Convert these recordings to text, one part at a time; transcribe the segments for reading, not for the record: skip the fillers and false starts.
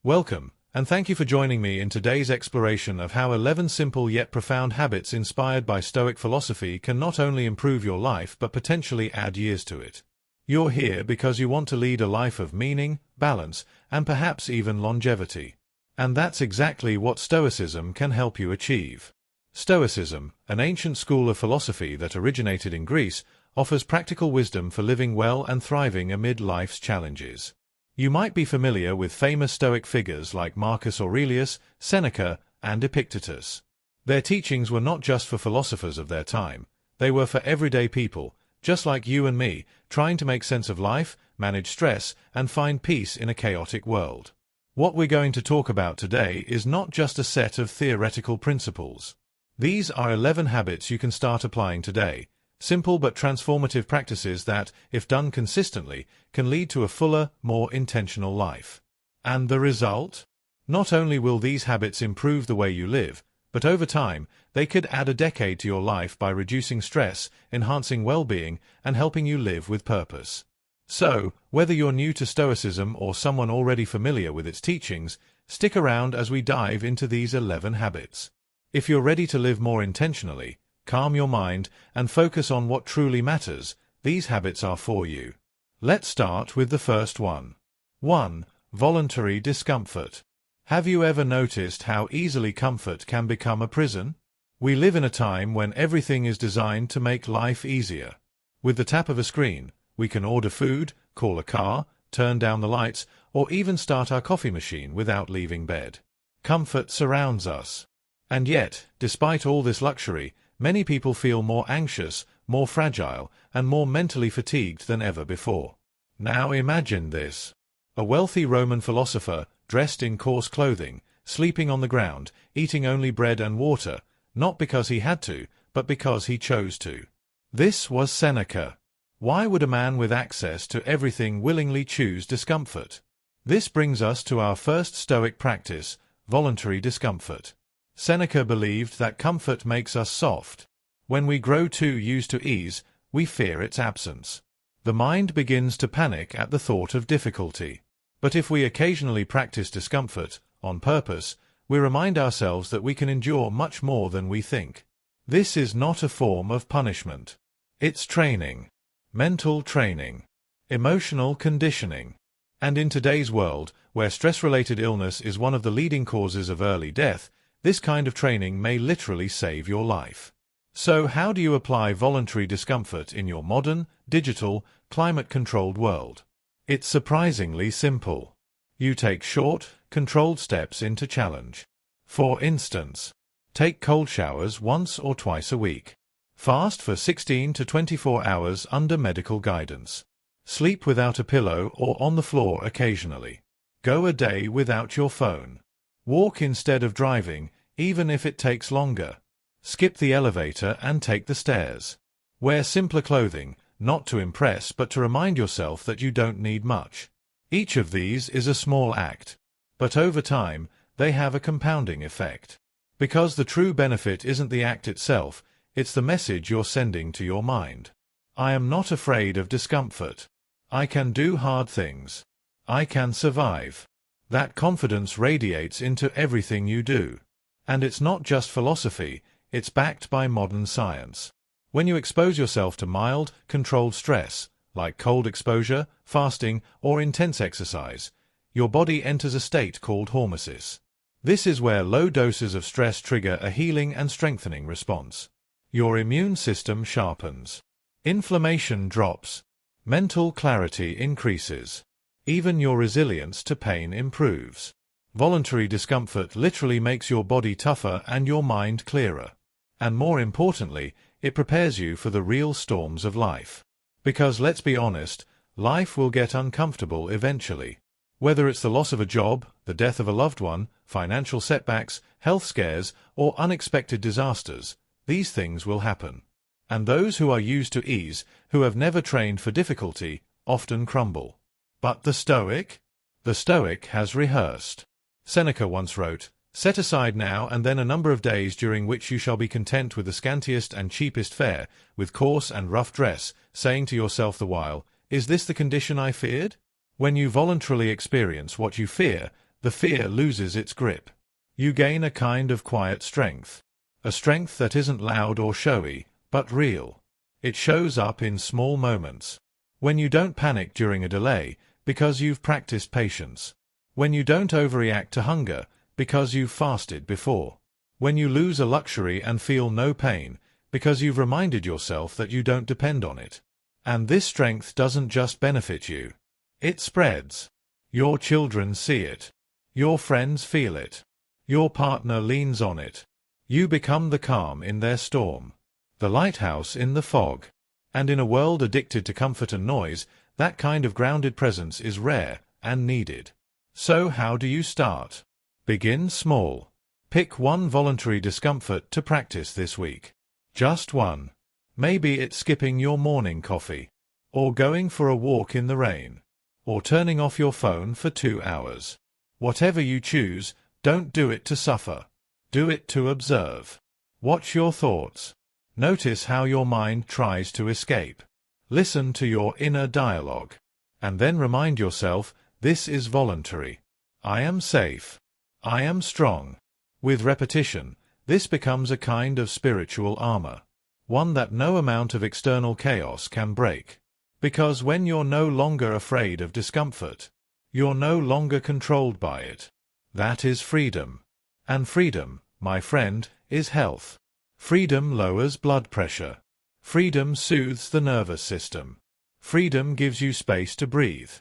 Welcome, and thank you for joining me in today's exploration of how 11 simple yet profound habits inspired by Stoic philosophy can not only improve your life but potentially add years to it. You're here because you want to lead a life of meaning, balance, and perhaps even longevity. And that's exactly what Stoicism can help you achieve. Stoicism, an ancient school of philosophy that originated in Greece, offers practical wisdom for living well and thriving amid life's challenges. You might be familiar with famous Stoic figures like Marcus Aurelius, Seneca, and Epictetus. Their teachings were not just for philosophers of their time, they were for everyday people, just like you and me, trying to make sense of life, manage stress, and find peace in a chaotic world. What we're going to talk about today is not just a set of theoretical principles. These are 11 habits you can start applying today, simple but transformative practices that, if done consistently, can lead to a fuller, more intentional life. And the result? Not only will these habits improve the way you live, but over time, they could add a decade to your life by reducing stress, enhancing well-being, and helping you live with purpose. So, whether you're new to Stoicism or someone already familiar with its teachings, stick around as we dive into these 11 habits. If you're ready to live more intentionally, calm your mind, and focus on what truly matters, these habits are for you. Let's start with the first one. 1. Voluntary discomfort. Have you ever noticed how easily comfort can become a prison? We live in a time when everything is designed to make life easier. With the tap of a screen, we can order food, call a car, turn down the lights, or even start our coffee machine without leaving bed. Comfort surrounds us. And yet, despite all this luxury, many people feel more anxious, more fragile, and more mentally fatigued than ever before. Now imagine this. A wealthy Roman philosopher, dressed in coarse clothing, sleeping on the ground, eating only bread and water, not because he had to, but because he chose to. This was Seneca. Why would a man with access to everything willingly choose discomfort? This brings us to our first Stoic practice, voluntary discomfort. Seneca believed that comfort makes us soft. When we grow too used to ease, we fear its absence. The mind begins to panic at the thought of difficulty. But if we occasionally practice discomfort, on purpose, we remind ourselves that we can endure much more than we think. This is not a form of punishment. It's training. Mental training. Emotional conditioning. And in today's world, where stress-related illness is one of the leading causes of early death, this kind of training may literally save your life. So how do you apply voluntary discomfort in your modern, digital, climate-controlled world? It's surprisingly simple. You take short, controlled steps into challenge. For instance, take cold showers once or twice a week. Fast for 16 to 24 hours under medical guidance. Sleep without a pillow or on the floor occasionally. Go a day without your phone. Walk instead of driving, even if it takes longer. Skip the elevator and take the stairs. Wear simpler clothing, not to impress but to remind yourself that you don't need much. Each of these is a small act, but over time, they have a compounding effect. Because the true benefit isn't the act itself, it's the message you're sending to your mind. I am not afraid of discomfort. I can do hard things. I can survive. That confidence radiates into everything you do. And it's not just philosophy, it's backed by modern science. When you expose yourself to mild, controlled stress, like cold exposure, fasting, or intense exercise, your body enters a state called hormesis. This is where low doses of stress trigger a healing and strengthening response. Your immune system sharpens. Inflammation drops. Mental clarity increases. Even your resilience to pain improves. Voluntary discomfort literally makes your body tougher and your mind clearer. And more importantly, it prepares you for the real storms of life. Because let's be honest, life will get uncomfortable eventually. Whether it's the loss of a job, the death of a loved one, financial setbacks, health scares, or unexpected disasters, these things will happen. And those who are used to ease, who have never trained for difficulty, often crumble. But the Stoic? The Stoic has rehearsed. Seneca once wrote, "Set aside now and then a number of days during which you shall be content with the scantiest and cheapest fare, with coarse and rough dress, saying to yourself the while, 'Is this the condition I feared?' When you voluntarily experience what you fear, The fear loses its grip. You gain a kind of quiet strength. A strength that isn't loud or showy, but real. It shows up in small moments. When you don't panic during a delay, because you've practiced patience. When you don't overreact to hunger, because you've fasted before. When you lose a luxury and feel no pain, because you've reminded yourself that you don't depend on it. And this strength doesn't just benefit you. It spreads. Your children see it. Your friends feel it. Your partner leans on it. You become the calm in their storm. The lighthouse in the fog. And in a world addicted to comfort and noise, that kind of grounded presence is rare and needed. So how do you start? Begin small. Pick one voluntary discomfort to practice this week. Just one. Maybe it's skipping your morning coffee. Or going for a walk in the rain. Or turning off your phone for 2 hours. Whatever you choose, don't do it to suffer. Do it to observe. Watch your thoughts. Notice how your mind tries to escape. Listen to your inner dialogue. And then remind yourself, this is voluntary. I am safe. I am strong. With repetition, this becomes a kind of spiritual armor. One that no amount of external chaos can break. Because when you're no longer afraid of discomfort, you're no longer controlled by it. That is freedom. And freedom, my friend, is health. Freedom lowers blood pressure. Freedom soothes the nervous system. Freedom gives you space to breathe.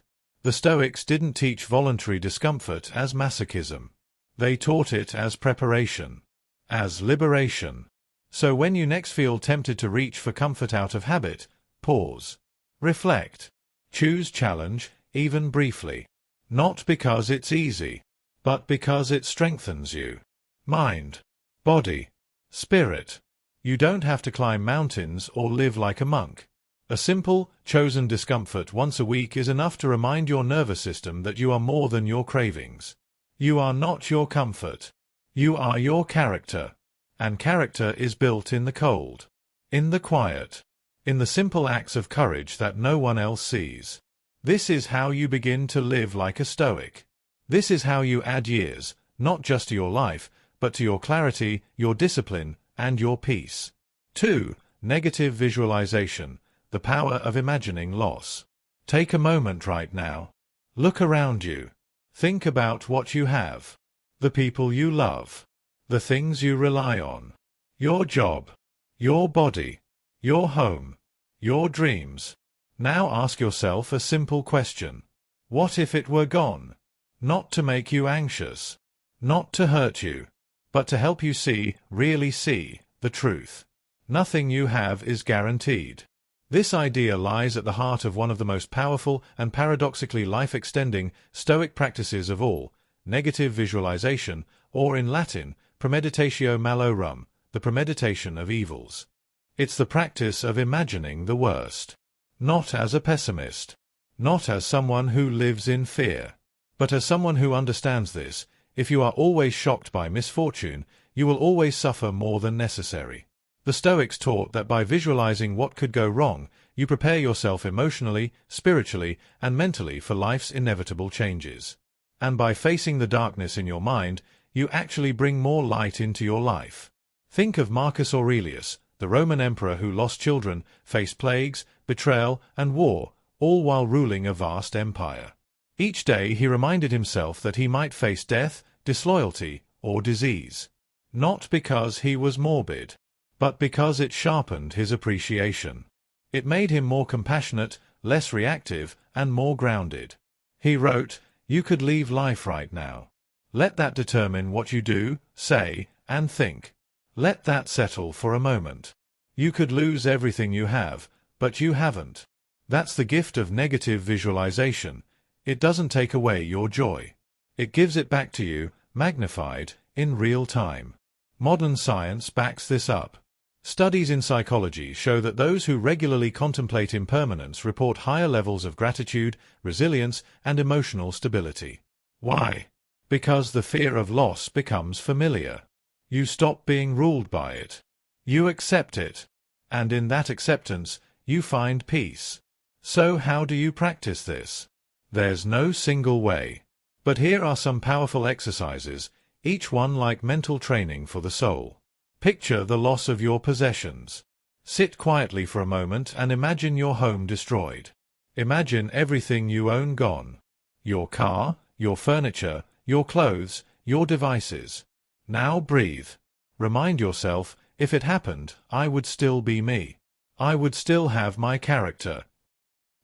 The Stoics didn't teach voluntary discomfort as masochism. They taught it as preparation, as liberation. So when you next feel tempted to reach for comfort out of habit, pause. Reflect. Choose challenge, even briefly. Not because it's easy, but because it strengthens you. Mind, body, spirit. You don't have to climb mountains or live like a monk. A simple, chosen discomfort once a week is enough to remind your nervous system that you are more than your cravings. You are not your comfort. You are your character. And character is built in the cold, in the quiet, in the simple acts of courage that no one else sees. This is how you begin to live like a Stoic. This is how you add years, not just to your life, but to your clarity, your discipline, and your peace. 2. Negative visualization, the power of imagining loss. Take a moment right now. Look around you. Think about what you have. The people you love. The things you rely on. Your job. Your body. Your home. Your dreams. Now ask yourself a simple question. What if it were gone? Not to make you anxious. Not to hurt you. But to help you see, really see, the truth. Nothing you have is guaranteed. This idea lies at the heart of one of the most powerful and paradoxically life-extending Stoic practices of all, negative visualization, or in Latin, premeditatio malorum, the premeditation of evils. It's the practice of imagining the worst. Not as a pessimist. Not as someone who lives in fear. But as someone who understands this, if you are always shocked by misfortune, you will always suffer more than necessary. The Stoics taught that by visualizing what could go wrong, you prepare yourself emotionally, spiritually, and mentally for life's inevitable changes. And by facing the darkness in your mind, you actually bring more light into your life. Think of Marcus Aurelius, the Roman emperor who lost children, faced plagues, betrayal, and war, all while ruling a vast empire. Each day he reminded himself that he might face death, disloyalty, or disease. Not because he was morbid, but because it sharpened his appreciation. It made him more compassionate, less reactive, and more grounded. He wrote, "You could leave life right now. Let that determine what you do, say, and think. Let that settle for a moment. You could lose everything you have, but you haven't." That's the gift of negative visualization. It doesn't take away your joy. It gives it back to you, magnified, in real time. Modern science backs this up. Studies in psychology show that those who regularly contemplate impermanence report higher levels of gratitude, resilience, and emotional stability. Why? Because the fear of loss becomes familiar. You stop being ruled by it. You accept it. And in that acceptance, you find peace. So how do you practice this? There's no single way. But here are some powerful exercises, each one like mental training for the soul. Picture the loss of your possessions. Sit quietly for a moment and imagine your home destroyed. Imagine everything you own gone. Your car, your furniture, your clothes, your devices. Now breathe. Remind yourself, if it happened, I would still be me. I would still have my character.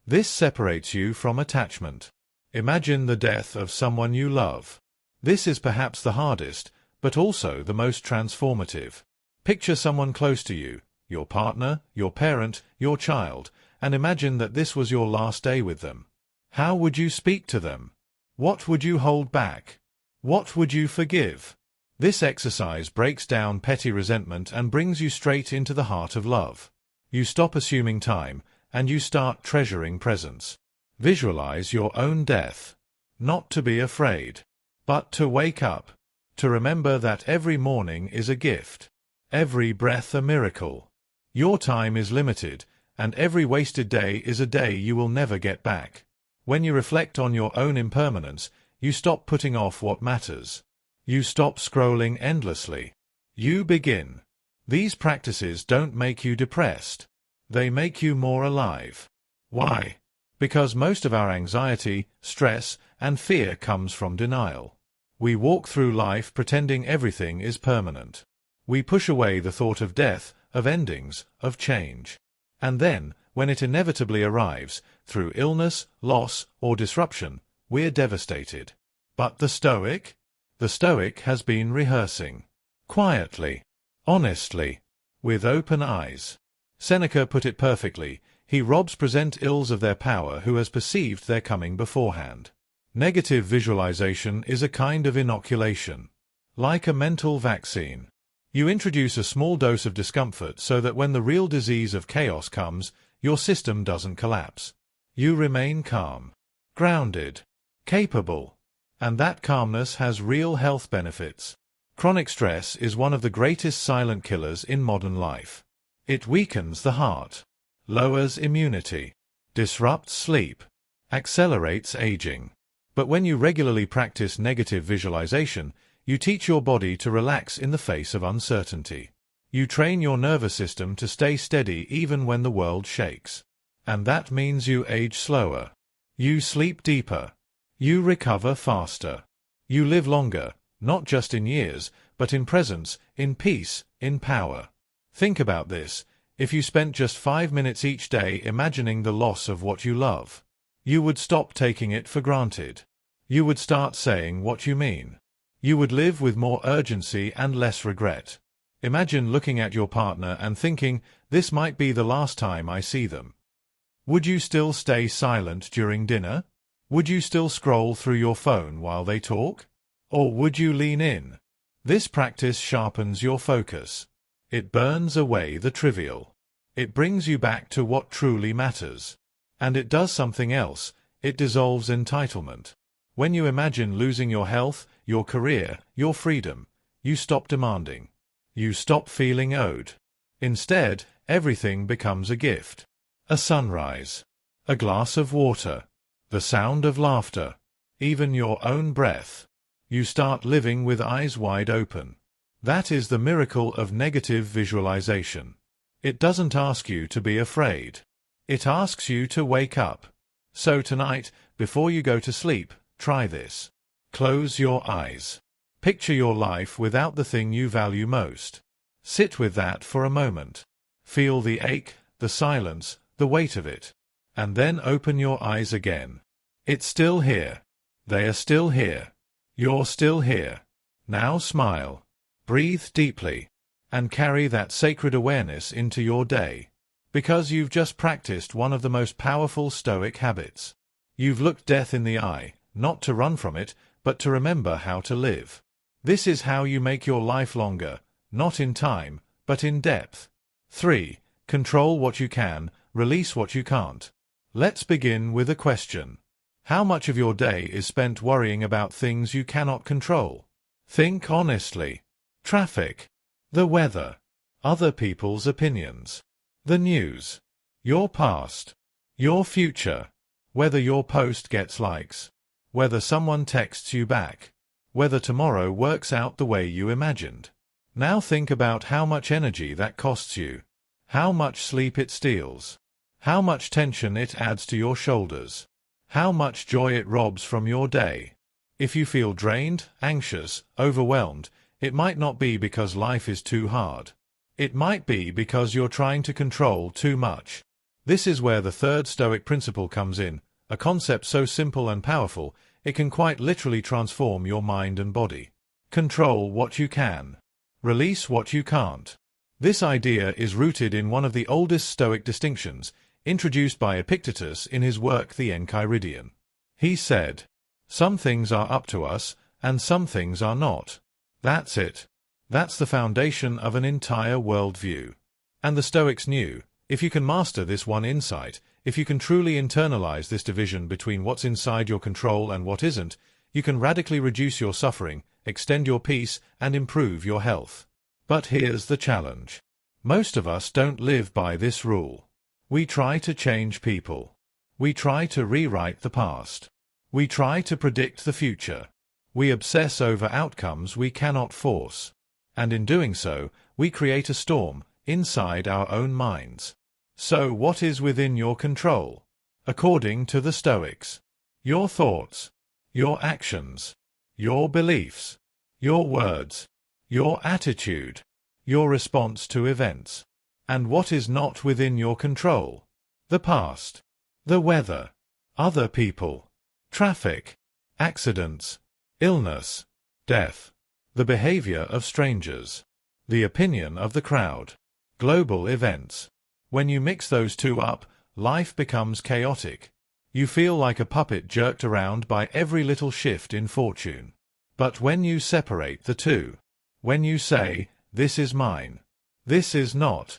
This separates you from attachment. Imagine the death of someone you love. This is perhaps the hardest, but also the most transformative. Picture someone close to you, your partner, your parent, your child, and imagine that this was your last day with them. How would you speak to them? What would you hold back? What would you forgive? This exercise breaks down petty resentment and brings you straight into the heart of love. You stop assuming time, and you start treasuring presence. Visualize your own death. Not to be afraid, but to wake up. To remember that every morning is a gift. Every breath a miracle. Your time is limited, and every wasted day is a day you will never get back. When you reflect on your own impermanence, you stop putting off what matters. You stop scrolling endlessly. You begin. These practices don't make you depressed. They make you more alive. Why? Because most of our anxiety, stress, and fear comes from denial. We walk through life pretending everything is permanent. We push away the thought of death, of endings, of change. And then, when it inevitably arrives, through illness, loss, or disruption, we're devastated. But the Stoic? The Stoic has been rehearsing. Quietly. Honestly. With open eyes. Seneca put it perfectly. He robs present ills of their power who has perceived their coming beforehand. Negative visualization is a kind of inoculation. Like a mental vaccine. You introduce a small dose of discomfort so that when the real disease of chaos comes, your system doesn't collapse. You remain calm, grounded, capable. And that calmness has real health benefits. Chronic stress is one of the greatest silent killers in modern life. It weakens the heart, lowers immunity, disrupts sleep, accelerates aging. But when you regularly practice negative visualization, you teach your body to relax in the face of uncertainty. You train your nervous system to stay steady even when the world shakes. And that means you age slower. You sleep deeper. You recover faster. You live longer, not just in years, but in presence, in peace, in power. Think about this. If you spent just 5 minutes each day imagining the loss of what you love, you would stop taking it for granted. You would start saying what you mean. You would live with more urgency and less regret. Imagine looking at your partner and thinking, this might be the last time I see them. Would you still stay silent during dinner? Would you still scroll through your phone while they talk? Or would you lean in? This practice sharpens your focus. It burns away the trivial. It brings you back to what truly matters. And it does something else. It dissolves entitlement. When you imagine losing your health, your career, your freedom, you stop demanding. You stop feeling owed. Instead, everything becomes a gift. A sunrise. A glass of water. The sound of laughter. Even your own breath. You start living with eyes wide open. That is the miracle of negative visualization. It doesn't ask you to be afraid. It asks you to wake up. So tonight, before you go to sleep, try this. Close your eyes. Picture your life without the thing you value most. Sit with that for a moment. Feel the ache, the silence, the weight of it. And then open your eyes again. It's still here. They are still here. You're still here. Now smile. Breathe deeply. And carry that sacred awareness into your day. Because you've just practiced one of the most powerful Stoic habits. You've looked death in the eye, not to run from it, but to remember how to live. This is how you make your life longer, not in time, but in depth. 3. Control what you can, release what you can't. Let's begin with a question. How much of your day is spent worrying about things you cannot control? Think honestly. Traffic. The weather. Other people's opinions. The news. Your past. Your future. Whether your post gets likes. whether someone texts you back, whether tomorrow works out the way you imagined. Now think about how much energy that costs you, how much sleep it steals, how much tension it adds to your shoulders, how much joy it robs from your day. If you feel drained, anxious, overwhelmed, it might not be because life is too hard. It might be because you're trying to control too much. This is where the third Stoic principle comes in, a concept so simple and powerful, it can quite literally transform your mind and body. Control what you can. Release what you can't. This idea is rooted in one of the oldest Stoic distinctions, introduced by Epictetus in his work The Enchiridion. He said, "Some things are up to us, and some things are not. That's it. That's the foundation of an entire worldview." And the Stoics knew, if you can master this one insight, if you can truly internalize this division between what's inside your control and what isn't, you can radically reduce your suffering, extend your peace, and improve your health. But here's the challenge. Most of us don't live by this rule. We try to change people. We try to rewrite the past. We try to predict the future. We obsess over outcomes we cannot force. And in doing so, we create a storm inside our own minds. So what is within your control? According to the Stoics, your thoughts, your actions, your beliefs, your words, your attitude, your response to events. And what is not within your control? The past, the weather, other people, traffic, accidents, illness, death, the behavior of strangers, the opinion of the crowd, global events. When you mix those two up, life becomes chaotic. You feel like a puppet jerked around by every little shift in fortune. But when you separate the two, when you say, "This is mine, this is not,"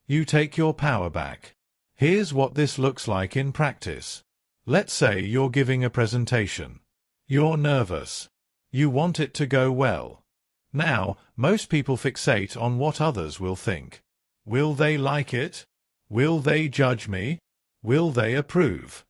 you take your power back. Here's what this looks like in practice. Let's say you're giving a presentation. You're nervous. You want it to go well. Now, most people fixate on what others will think. Will they like it? Will they judge me? Will they approve?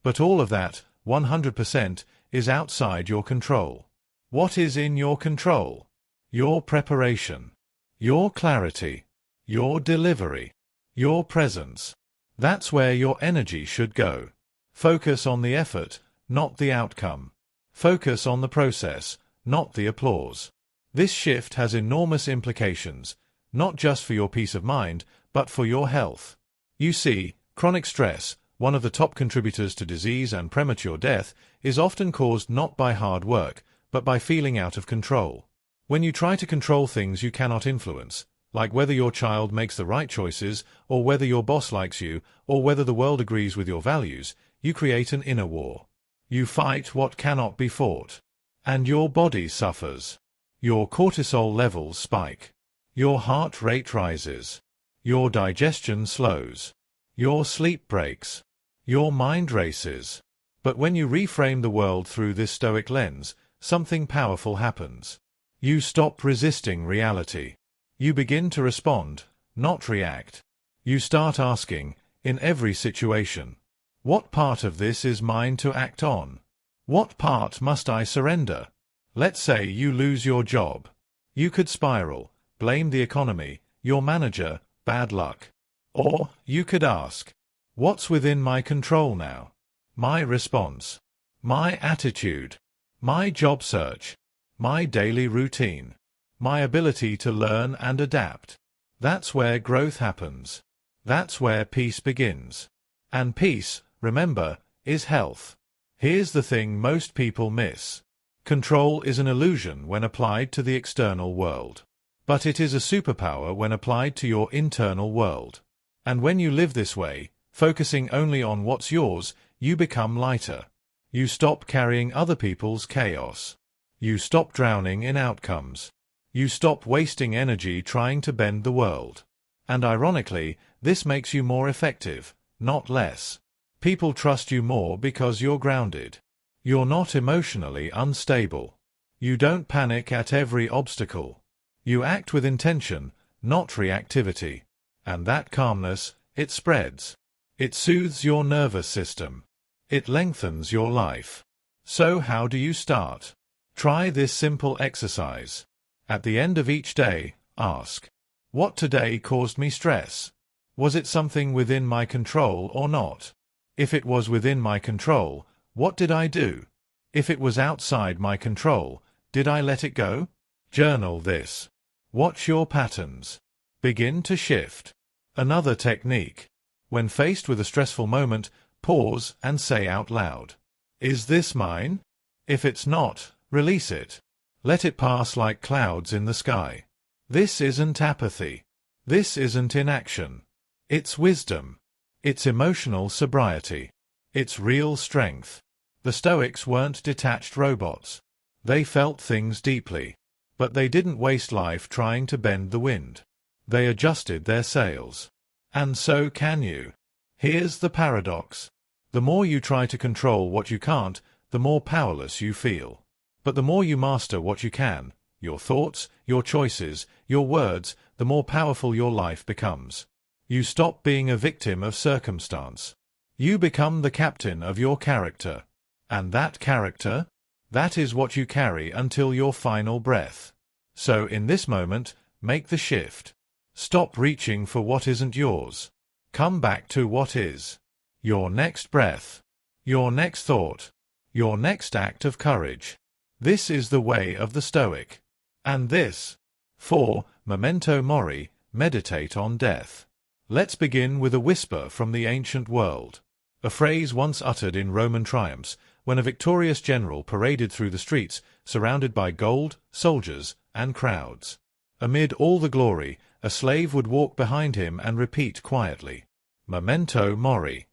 But all of that, 100%, is outside your control. What is in your control? Your preparation, your clarity, your delivery, your presence. That's where your energy should go. Focus on the effort, not the outcome. Focus on the process, not the applause. This shift has enormous implications, not just for your peace of mind, but for your health. You see, chronic stress, one of the top contributors to disease and premature death, is often caused not by hard work, but by feeling out of control. When you try to control things you cannot influence, like whether your child makes the right choices, or whether your boss likes you, or whether the world agrees with your values, you create an inner war. You fight what cannot be fought. And your body suffers. Your cortisol levels spike. Your heart rate rises. Your digestion slows. Your sleep breaks. Your mind races. But when you reframe the world through this Stoic lens, something powerful happens. You stop resisting reality. You begin to respond, not react. You start asking, in every situation, what part of this is mine to act on? What part must I surrender? Let's say you lose your job. You could spiral, blame the economy, your manager, bad luck. Or you could ask, what's within my control now? My response, my attitude, my job search, my daily routine, my ability to learn and adapt. That's where growth happens. That's where peace begins. And peace, remember, is health. Here's the thing most people miss. Control is an illusion when applied to the external world. But it is a superpower when applied to your internal world. And when you live this way, focusing only on what's yours, you become lighter. You stop carrying other people's chaos. You stop drowning in outcomes. You stop wasting energy trying to bend the world. And ironically, this makes you more effective, not less. People trust you more because you're grounded. You're not emotionally unstable. You don't panic at every obstacle. You act with intention, not reactivity. And that calmness, it spreads. It soothes your nervous system. It lengthens your life. So how do you start? Try this simple exercise. At the end of each day, ask, what today caused me stress? Was it something within my control or not? If it was within my control, what did I do? If it was outside my control, did I let it go? Journal this. Watch your patterns. Begin to shift. Another technique. When faced with a stressful moment, pause and say out loud, "Is this mine?" If it's not, release it. Let it pass like clouds in the sky. This isn't apathy. This isn't inaction. It's wisdom. It's emotional sobriety. It's real strength. The Stoics weren't detached robots. They felt things deeply. But they didn't waste life trying to bend the wind. They adjusted their sails. And so can you. Here's the paradox. The more you try to control what you can't, the more powerless you feel. But the more you master what you can, your thoughts, your choices, your words, the more powerful your life becomes. You stop being a victim of circumstance. You become the captain of your character. And that character? That is what you carry until your final breath. So in this moment, make the shift. Stop reaching for what isn't yours. Come back to what is. Your next breath. Your next thought. Your next act of courage. This is the way of the Stoic. And this. 4. Memento mori, meditate on death. Let's begin with a whisper from the ancient world. A phrase once uttered in Roman triumphs, when a victorious general paraded through the streets, surrounded by gold, soldiers, and crowds. Amid all the glory, a slave would walk behind him and repeat quietly, "Memento mori."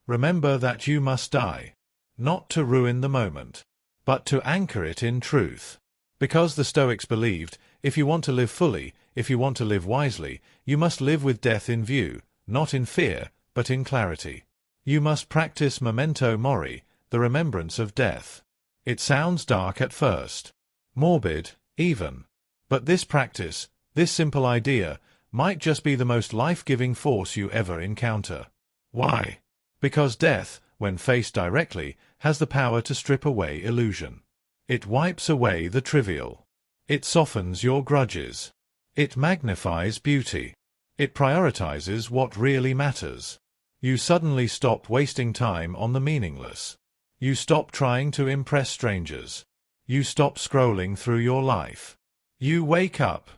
Remember that you must die. Not to ruin the moment, but to anchor it in truth. Because the Stoics believed, if you want to live fully, if you want to live wisely, you must live with death in view, not in fear, but in clarity. You must practice memento mori, the remembrance of death. It sounds dark at first, morbid, even. But this practice, this simple idea, might just be the most life-giving force you ever encounter. Why? Because death, when faced directly, has the power to strip away illusion. It wipes away the trivial. It softens your grudges. It magnifies beauty. It prioritizes what really matters. You suddenly stop wasting time on the meaningless. You stop trying to impress strangers. You stop scrolling through your life. You wake up.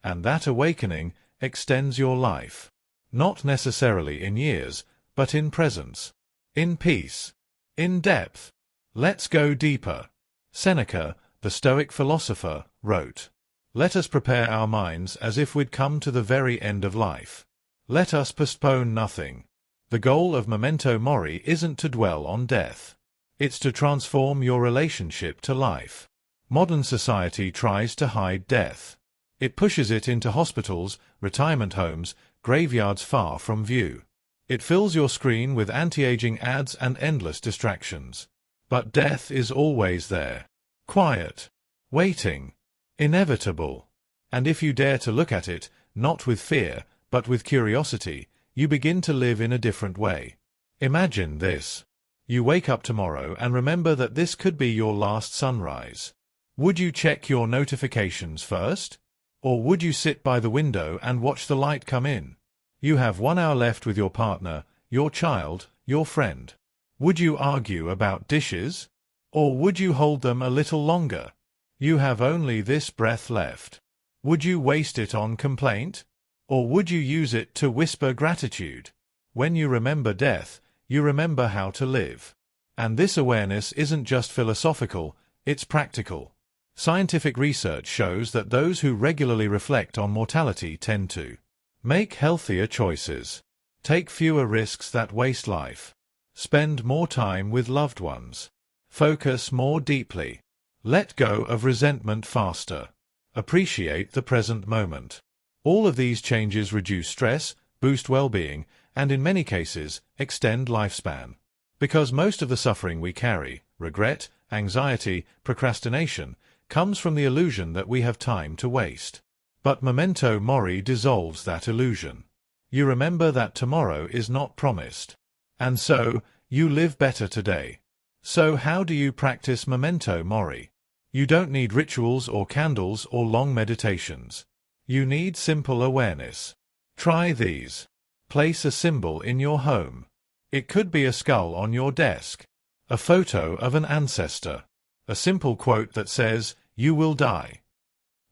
And that awakening extends your life. Not necessarily in years, but in presence. In peace. In depth. Let's go deeper. Seneca, the Stoic philosopher, wrote, "Let us prepare our minds as if we'd come to the very end of life. Let us postpone nothing." The goal of memento mori isn't to dwell on death. It's to transform your relationship to life. Modern society tries to hide death. It pushes it into hospitals, retirement homes, graveyards far from view. It fills your screen with anti-aging ads and endless distractions. But death is always there. Quiet. Waiting. Inevitable. And if you dare to look at it, not with fear, but with curiosity, you begin to live in a different way. Imagine this. You wake up tomorrow and remember that this could be your last sunrise. Would you check your notifications first? Or would you sit by the window and watch the light come in? You have 1 hour left with your partner, your child, your friend. Would you argue about dishes? Or would you hold them a little longer? You have only this breath left. Would you waste it on complaint? Or would you use it to whisper gratitude? When you remember death, you remember how to live. And this awareness isn't just philosophical, it's practical. Scientific research shows that those who regularly reflect on mortality tend to make healthier choices, take fewer risks that waste life, spend more time with loved ones, focus more deeply, let go of resentment faster, appreciate the present moment. All of these changes reduce stress, boost well-being, and in many cases, extend lifespan. Because most of the suffering we carry, regret, anxiety, procrastination, comes from the illusion that we have time to waste. But memento mori dissolves that illusion. You remember that tomorrow is not promised. And so, you live better today. So how do you practice memento mori? You don't need rituals or candles or long meditations. You need simple awareness. Try these. Place a symbol in your home. It could be a skull on your desk, a photo of an ancestor, a simple quote that says, "You will die."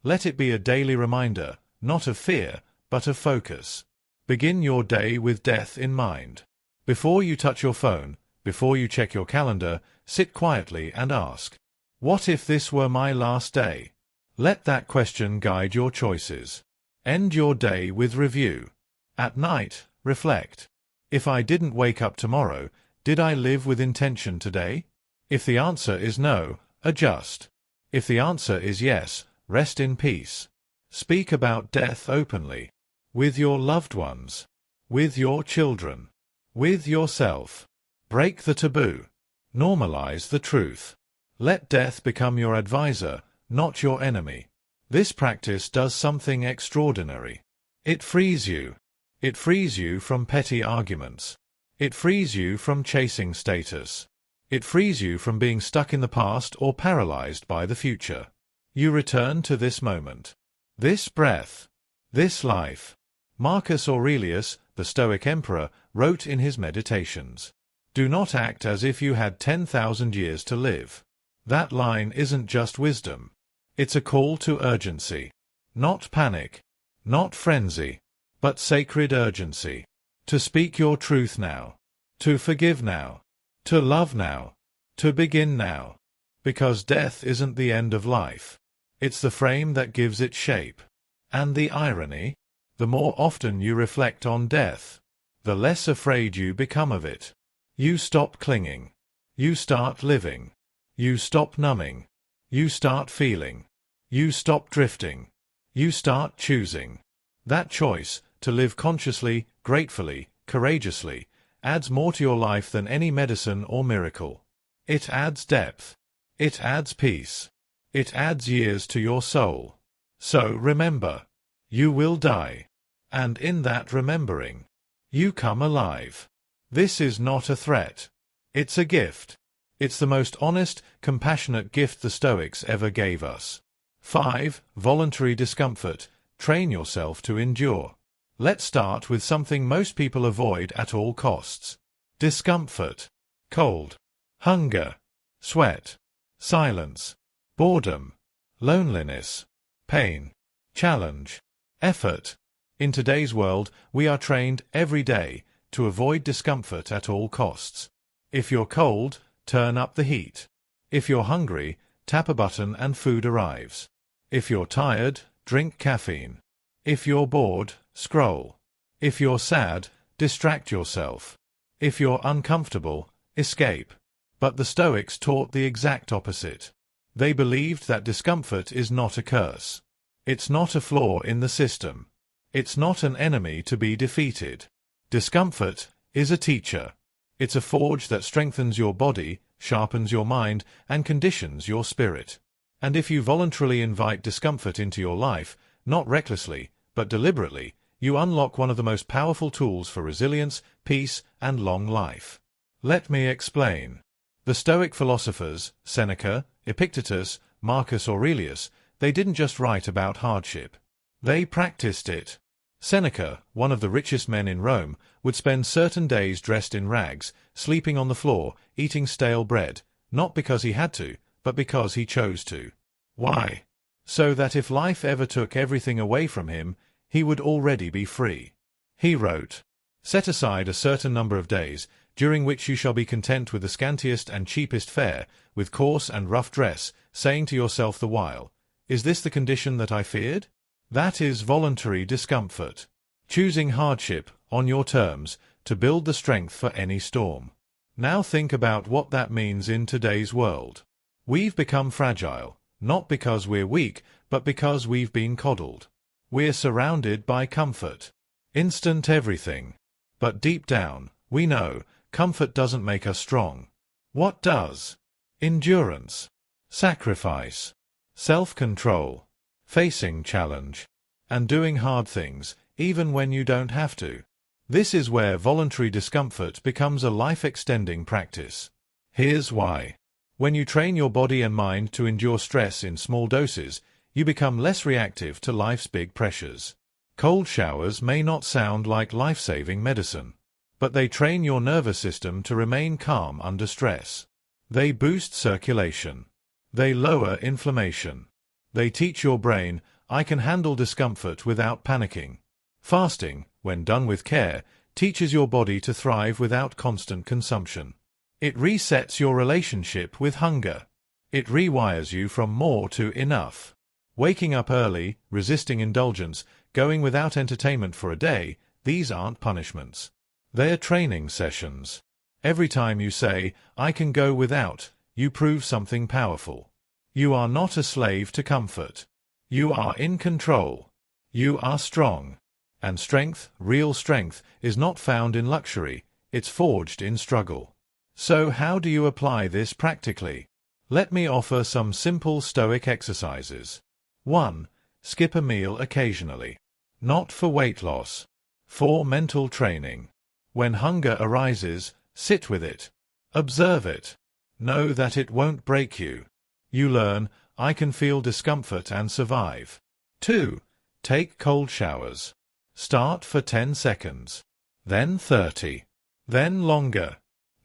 Let it be a daily reminder, not of fear, but of focus. Begin your day with death in mind. Before you touch your phone, before you check your calendar, sit quietly and ask, "What if this were my last day?" Let that question guide your choices. End your day with review. At night, reflect. If I didn't wake up tomorrow, did I live with intention today? If the answer is no, adjust. If the answer is yes, rest in peace. Speak about death openly. With your loved ones. With your children. With yourself. Break the taboo. Normalize the truth. Let death become your advisor, not your enemy. This practice does something extraordinary. It frees you. It frees you from petty arguments. It frees you from chasing status. It frees you from being stuck in the past or paralyzed by the future. You return to this moment. This breath. This life. Marcus Aurelius, the Stoic emperor, wrote in his Meditations, "Do not act as if you had 10,000 years to live." That line isn't just wisdom. It's a call to urgency. Not panic. Not frenzy. But sacred urgency. To speak your truth now. To forgive now. To love now. To begin now. Because death isn't the end of life. It's the frame that gives it shape. And the irony? The more often you reflect on death, the less afraid you become of it. You stop clinging. You start living. You stop numbing. You start feeling. You stop drifting. You start choosing. That choice, to live consciously, gratefully, courageously, adds more to your life than any medicine or miracle. It adds depth. It adds peace. It adds years to your soul. So remember, you will die. And in that remembering, you come alive. This is not a threat. It's a gift. It's the most honest, compassionate gift the Stoics ever gave us. 5. Voluntary discomfort. Train yourself to endure. Let's start with something most people avoid at all costs. Discomfort. Cold. Hunger. Sweat. Silence. Boredom. Loneliness. Pain. Challenge. Effort. In today's world, we are trained every day to avoid discomfort at all costs. If you're cold, turn up the heat. If you're hungry, tap a button and food arrives. If you're tired, drink caffeine. If you're bored, scroll. If you're sad, distract yourself. If you're uncomfortable, escape. But the Stoics taught the exact opposite. They believed that discomfort is not a curse. It's not a flaw in the system. It's not an enemy to be defeated. Discomfort is a teacher. It's a forge that strengthens your body, sharpens your mind, and conditions your spirit. And if you voluntarily invite discomfort into your life, not recklessly, but deliberately, you unlock one of the most powerful tools for resilience, peace, and long life. Let me explain. The Stoic philosophers, Seneca, Epictetus, Marcus Aurelius, they didn't just write about hardship. They practiced it. Seneca, one of the richest men in Rome, would spend certain days dressed in rags, sleeping on the floor, eating stale bread, not because he had to, but because he chose to. Why? So that if life ever took everything away from him, he would already be free. He wrote, "Set aside a certain number of days, during which you shall be content with the scantiest and cheapest fare, with coarse and rough dress, saying to yourself the while, 'Is this the condition that I feared?' That is voluntary discomfort. Choosing hardship, on your terms, to build the strength for any storm. Now think about what that means in today's world. We've become fragile, not because we're weak, but because we've been coddled. We're surrounded by comfort. Instant everything. But deep down, we know, comfort doesn't make us strong. What does? Endurance. Sacrifice. Self-control. Facing challenge. And doing hard things, even when you don't have to. This is where voluntary discomfort becomes a life-extending practice. Here's why. When you train your body and mind to endure stress in small doses, you become less reactive to life's big pressures. Cold showers may not sound like life-saving medicine, but they train your nervous system to remain calm under stress. They boost circulation. They lower inflammation. They teach your brain, I can handle discomfort without panicking. Fasting, when done with care, teaches your body to thrive without constant consumption. It resets your relationship with hunger. It rewires you from more to enough. Waking up early, resisting indulgence, going without entertainment for a day, these aren't punishments. They're training sessions. Every time you say, I can go without, you prove something powerful. You are not a slave to comfort. You are in control. You are strong. And strength, real strength, is not found in luxury, it's forged in struggle. So how do you apply this practically? Let me offer some simple Stoic exercises. 1. Skip a meal occasionally. Not for weight loss. For mental training. When hunger arises, sit with it. Observe it. Know that it won't break you. You learn, I can feel discomfort and survive. 2. Take cold showers. Start for 10 seconds. Then 30. Then longer.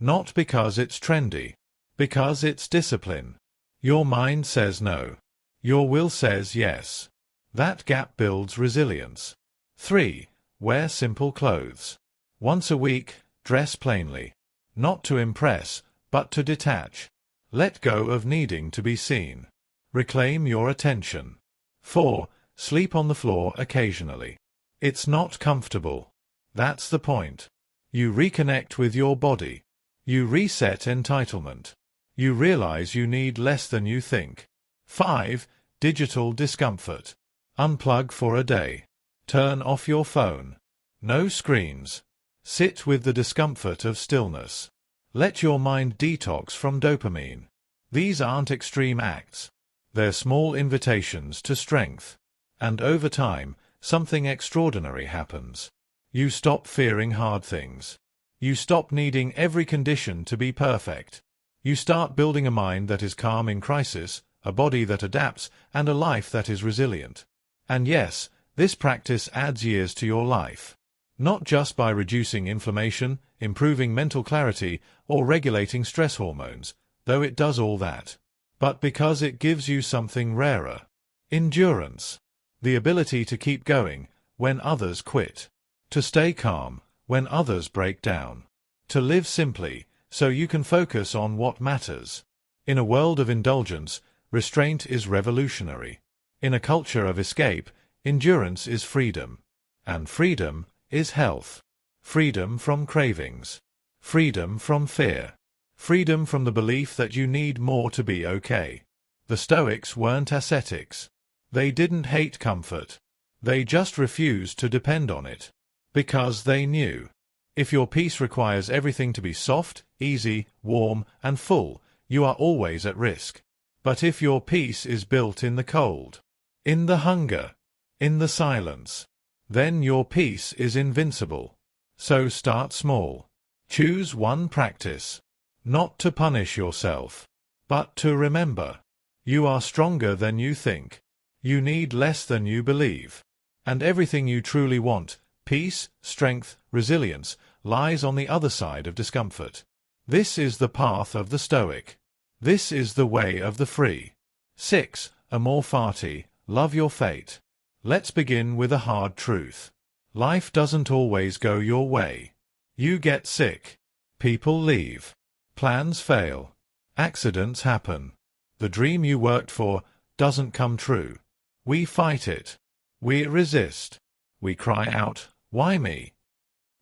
Not because it's trendy. Because it's discipline. Your mind says no. Your will says yes. That gap builds resilience. 3. Wear simple clothes. Once a week, dress plainly. Not to impress, but to detach. Let go of needing to be seen. Reclaim your attention. 4. Sleep on the floor occasionally. It's not comfortable. That's the point. You reconnect with your body. You reset entitlement. You realize you need less than you think. 5. Digital discomfort. Unplug for a day. Turn off your phone. No screens. Sit with the discomfort of stillness. Let your mind detox from dopamine. These aren't extreme acts. They're small invitations to strength. And over time, something extraordinary happens. You stop fearing hard things. You stop needing every condition to be perfect. You start building a mind that is calm in crisis, a body that adapts, and a life that is resilient. And yes, this practice adds years to your life. Not just by reducing inflammation, improving mental clarity, or regulating stress hormones, though it does all that, but because it gives you something rarer. Endurance. The ability to keep going when others quit. To stay calm when others break down. To live simply so you can focus on what matters. In a world of indulgence, restraint is revolutionary. In a culture of escape, endurance is freedom. And freedom is health. Freedom from cravings. Freedom from fear. Freedom from the belief that you need more to be okay. The Stoics weren't ascetics. They didn't hate comfort. They just refused to depend on it. Because they knew, if your peace requires everything to be soft, easy, warm, and full, you are always at risk. But if your peace is built in the cold, in the hunger, in the silence, then your peace is invincible. So start small. Choose one practice. Not to punish yourself, but to remember. You are stronger than you think. You need less than you believe. And everything you truly want, peace, strength, resilience, lies on the other side of discomfort. This is the path of the Stoic. This is the way of the free. 6. Amor fati, love your fate. Let's begin with a hard truth. Life doesn't always go your way. You get sick. People leave. Plans fail. Accidents happen. The dream you worked for doesn't come true. We fight it. We resist. We cry out, why me?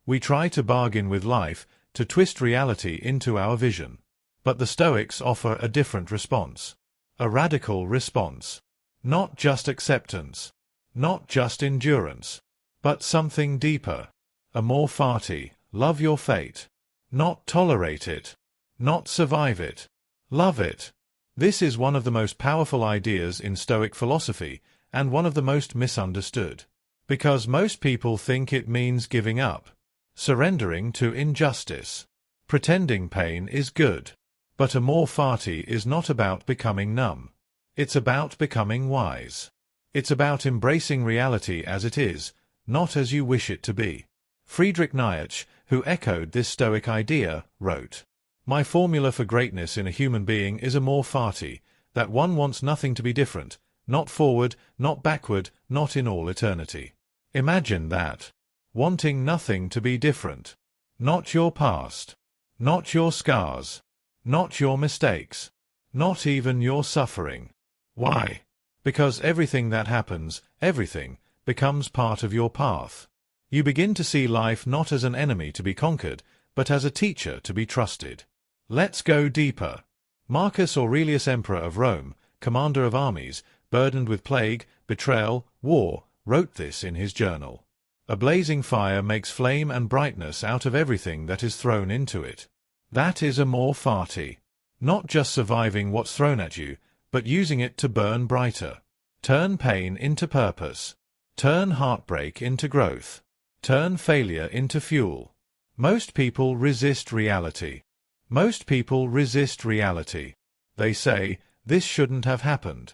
We try to bargain with life, to twist reality into our vision. But the Stoics offer a different response. A radical response. Not just acceptance. Not just endurance. But something deeper. Amor fati, love your fate. Not tolerate it. Not survive it. Love it. This is one of the most powerful ideas in Stoic philosophy, and one of the most misunderstood. Because most people think it means giving up. Surrendering to injustice. Pretending pain is good. But amor fati is not about becoming numb. It's about becoming wise. It's about embracing reality as it is, not as you wish it to be. Friedrich Nietzsche, who echoed this Stoic idea, wrote, "My formula for greatness in a human being is amor fati, that one wants nothing to be different, not forward, not backward, not in all eternity." Imagine that. Wanting nothing to be different. Not your past. Not your scars. Not your mistakes. Not even your suffering. Why? Because everything that happens, everything, becomes part of your path. You begin to see life not as an enemy to be conquered, but as a teacher to be trusted. Let's go deeper. Marcus Aurelius, Emperor of Rome, commander of armies, burdened with plague, betrayal, war, wrote this in his journal. "A blazing fire makes flame and brightness out of everything that is thrown into it." That is amor fati. Not just surviving what's thrown at you, but using it to burn brighter. Turn pain into purpose. Turn heartbreak into growth. Turn failure into fuel. Most people resist reality. Most people resist reality. They say, this shouldn't have happened.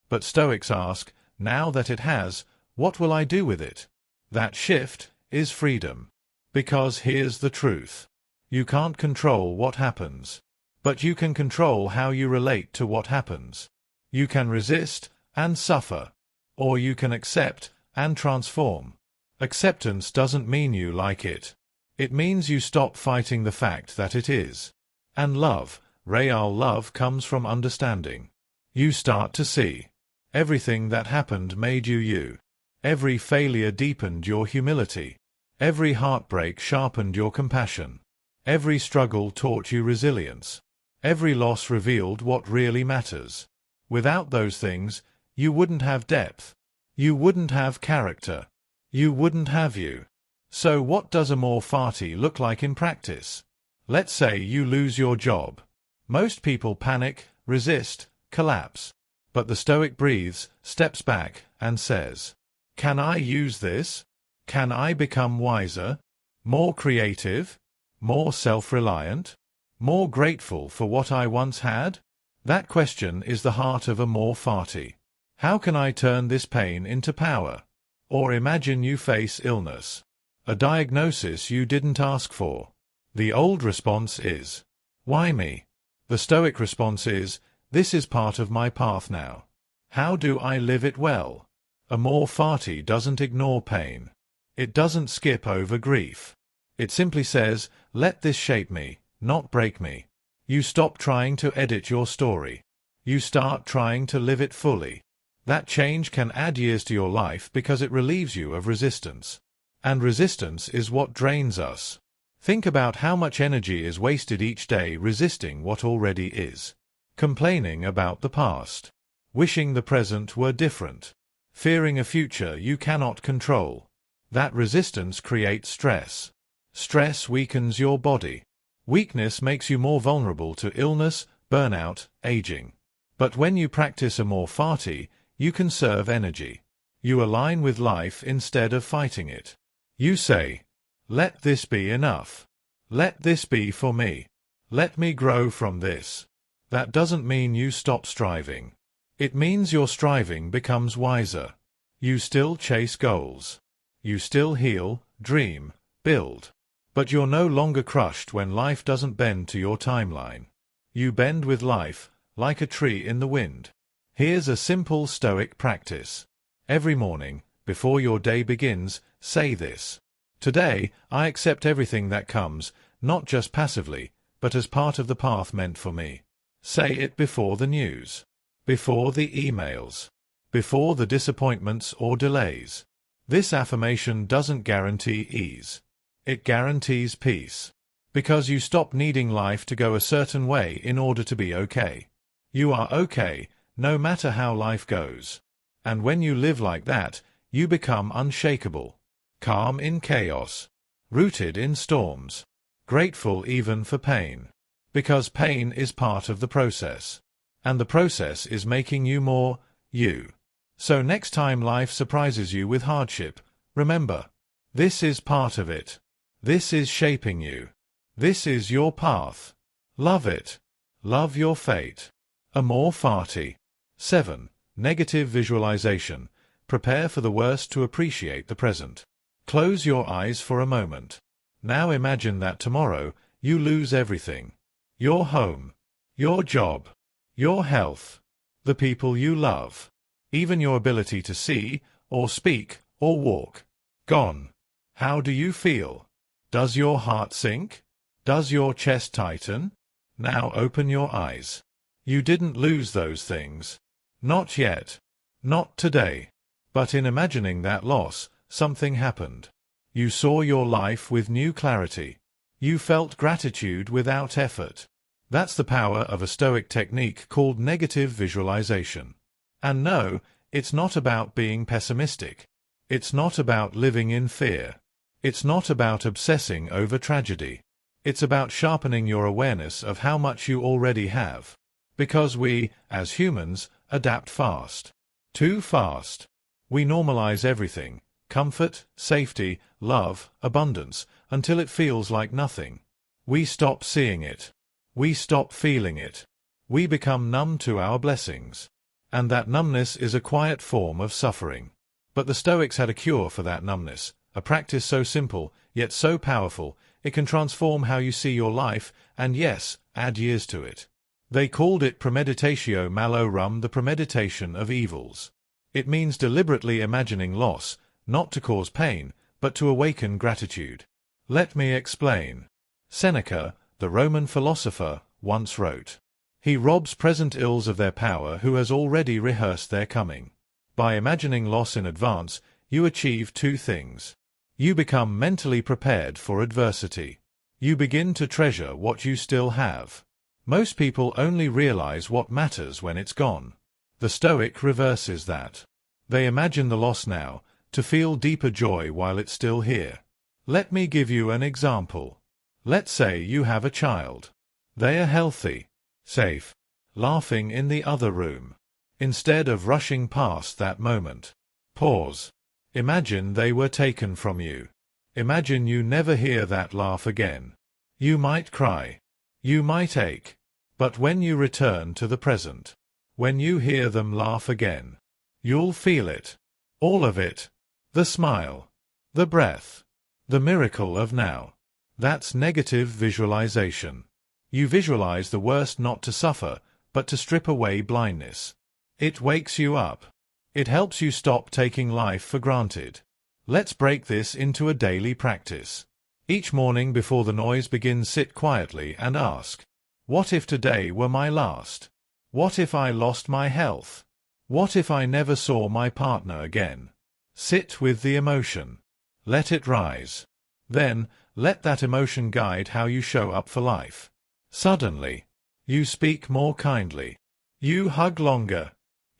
But Stoics ask, now that it has, what will I do with it? That shift is freedom. Because here's the truth. You can't control what happens. But you can control how you relate to what happens. You can resist and suffer. Or you can accept and transform. Acceptance doesn't mean you like it. It means you stop fighting the fact that it is. And love, real love, comes from understanding. You start to see. Everything that happened made you you. Every failure deepened your humility. Every heartbreak sharpened your compassion. Every struggle taught you resilience. Every loss revealed what really matters. Without those things, you wouldn't have depth. You wouldn't have character. You wouldn't have you. So what does amor fati look like in practice? Let's say you lose your job. Most people panic, resist, collapse. But the Stoic breathes, steps back, and says, "Can I use this? Can I become wiser? More creative? More self-reliant? More grateful for what I once had?" That question is the heart of amor fati. How can I turn this pain into power? Or imagine you face illness. A diagnosis you didn't ask for. The old response is, "Why me?" The Stoic response is, "This is part of my path now. How do I live it well?" Amor fati doesn't ignore pain. It doesn't skip over grief. It simply says, let this shape me, not break me. You stop trying to edit your story. You start trying to live it fully. That change can add years to your life because it relieves you of resistance. And resistance is what drains us. Think about how much energy is wasted each day resisting what already is. Complaining about the past. Wishing the present were different. Fearing a future you cannot control. That resistance creates stress. Stress weakens your body. Weakness makes you more vulnerable to illness, burnout, aging. But when you practice amor fati, you conserve energy. You align with life instead of fighting it. You say, let this be enough. Let this be for me. Let me grow from this. That doesn't mean you stop striving. It means your striving becomes wiser. You still chase goals. You still heal, dream, build. But you're no longer crushed when life doesn't bend to your timeline. You bend with life, like a tree in the wind. Here's a simple Stoic practice. Every morning, before your day begins, say this. Today, I accept everything that comes, not just passively, but as part of the path meant for me. Say it before the news. Before the emails. Before the disappointments or delays. This affirmation doesn't guarantee ease. It guarantees peace. Because you stop needing life to go a certain way in order to be okay. You are okay, no matter how life goes. And when you live like that, you become unshakable. Calm in chaos. Rooted in storms. Grateful even for pain. Because pain is part of the process. And the process is making you more you. So next time life surprises you with hardship, remember, this is part of it. This is shaping you. This is your path. Love it. Love your fate. Amor fati. 7. Negative visualization. Prepare for the worst to appreciate the present. Close your eyes for a moment. Now imagine that tomorrow you lose everything. Your home, your job, your health, the people you love, even your ability to see, or speak, or walk. Gone. How do you feel? Does your heart sink? Does your chest tighten? Now open your eyes. You didn't lose those things. Not yet. Not today. But in imagining that loss, something happened. You saw your life with new clarity. You felt gratitude without effort. That's the power of a Stoic technique called negative visualization. And no, it's not about being pessimistic. It's not about living in fear. It's not about obsessing over tragedy. It's about sharpening your awareness of how much you already have. Because we, as humans, adapt fast. Too fast. We normalize everything, comfort, safety, love, abundance, until it feels like nothing. We stop seeing it. We stop feeling it. We become numb to our blessings. And that numbness is a quiet form of suffering. But the Stoics had a cure for that numbness, a practice so simple, yet so powerful, it can transform how you see your life, and yes, add years to it. They called it premeditatio malorum, the premeditation of evils. It means deliberately imagining loss, not to cause pain, but to awaken gratitude. Let me explain. Seneca, the Roman philosopher, once wrote, "He robs present ills of their power who has already rehearsed their coming." By imagining loss in advance, you achieve two things. You become mentally prepared for adversity. You begin to treasure what you still have. Most people only realize what matters when it's gone. The Stoic reverses that. They imagine the loss now, to feel deeper joy while it's still here. Let me give you an example. Let's say you have a child. They are healthy, safe, laughing in the other room. Instead of rushing past that moment, pause. Imagine they were taken from you. Imagine you never hear that laugh again. You might cry. You might ache. But when you return to the present, when you hear them laugh again, you'll feel it. All of it. The smile. The breath. The miracle of now. That's negative visualization. You visualize the worst not to suffer, but to strip away blindness. It wakes you up. It helps you stop taking life for granted. Let's break this into a daily practice. Each morning before the noise begins, sit quietly and ask, what if today were my last? What if I lost my health? What if I never saw my partner again? Sit with the emotion. Let it rise. Then, let that emotion guide how you show up for life. Suddenly, you speak more kindly. You hug longer.